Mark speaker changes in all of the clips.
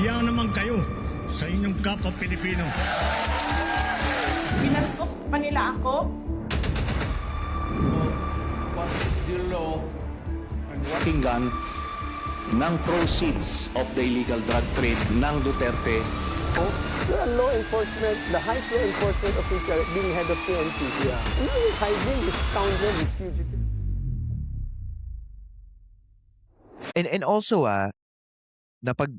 Speaker 1: Hiya naman kayo sa inyong kapwa Pilipino.
Speaker 2: Binastos pa nila ako.
Speaker 3: What is the law and what
Speaker 4: Pakinggan ng proceeds of the illegal drug trade ng Duterte.
Speaker 5: The law enforcement, the highest law enforcement official being head of PNP. Yeah. Now you're hiding this scoundrel, this fugitive.
Speaker 6: And also napag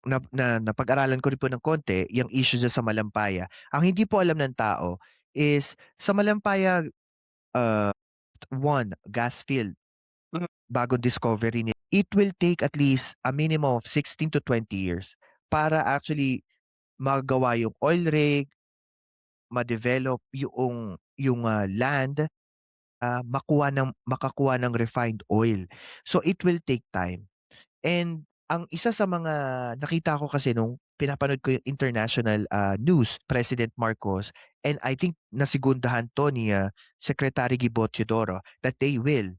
Speaker 6: napag-aralan ko rin po ng konti yung issue dyan sa Malampaya. Ang hindi po alam ng tao is sa Malampaya gas field bago discovery niya, it will take at least a minimum of 16 to 20 years para actually magawa yung oil rig, ma-develop yung land, makakuha ng refined oil. So it will take time. And ang isa sa mga nakita ko kasi nung pinapanood ko yung international news, President Marcos, and I think nasigundahan to ni Secretary Gibo Teodoro that they will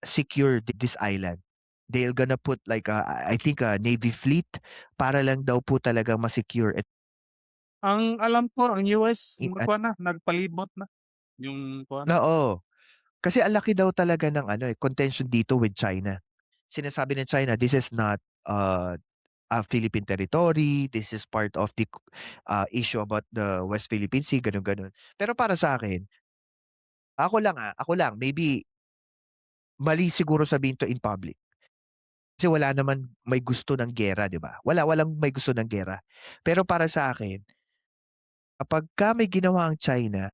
Speaker 6: secure this island. They're gonna put like I think a Navy fleet para lang daw po talaga ma-secure it.
Speaker 7: Ang alam ko, ang US,
Speaker 6: In-
Speaker 7: kuha na, nagpalibot na. Yung kuha na.
Speaker 6: Oo. Kasi ang laki daw talaga ng contention dito with China. Sinasabi ng China, this is not a Philippine territory, this is part of the issue about the West Philippine Sea, ganun-ganun. Pero para sa akin, ako lang, maybe mali siguro sabihin to in public. Kasi wala naman may gusto ng gera, di ba? Walang may gusto ng gera. Pero para sa akin, kapag may ginawa ang China,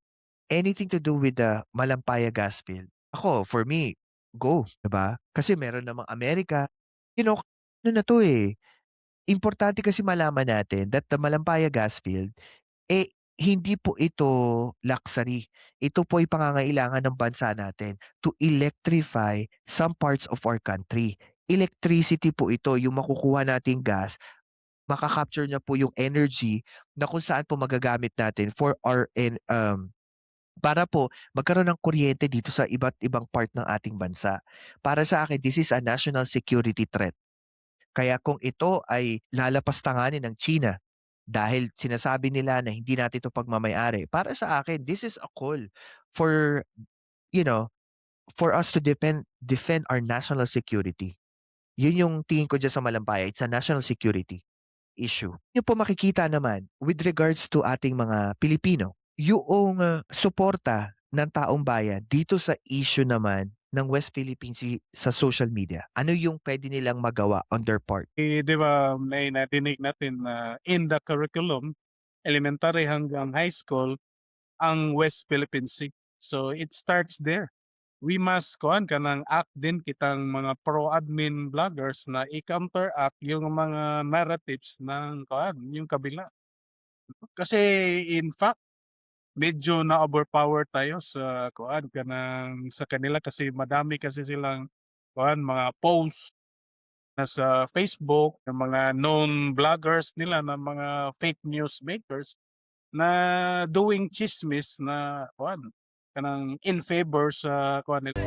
Speaker 6: anything to do with the Malampaya gas field, ako, for me, go, di ba? Kasi meron namang Amerika, ano na to importante kasi malaman natin that the Malampaya gas field, hindi po ito luxury. Ito po ay pangangailangan ng bansa natin to electrify some parts of our country. Electricity po ito, yung makukuha nating gas, makakapture niya po yung energy na kung saan po magagamit natin for our para po magkaroon ng kuryente dito sa iba't ibang part ng ating bansa. Para sa akin, this is a national security threat. Kaya kung ito ay lalapastanganin ng China dahil sinasabi nila na hindi natin ito pagmamayari, para sa akin, this is a call for, for us to defend our national security. Yun yung tingin ko dyan sa Malampaya. It's a national security issue. Yung po makikita naman with regards to ating mga Pilipino, yung suporta ng taong bayan dito sa issue naman ng West Philippine Sea sa social media. Ano yung pwede nilang magawa on their part?
Speaker 7: Di ba, may nadinig natin na in the curriculum, elementary hanggang high school, ang West Philippine Sea. So it starts there. We must act din kitang mga pro-admin vloggers na i-counteract yung mga narratives ng yung kabila. Kasi in fact, medyo na-overpower tayo sa sa kanila kasi madami kasi silang mga posts na sa Facebook ng mga known vloggers nila na mga fake news makers na doing chismis na kanang in favor sa nila.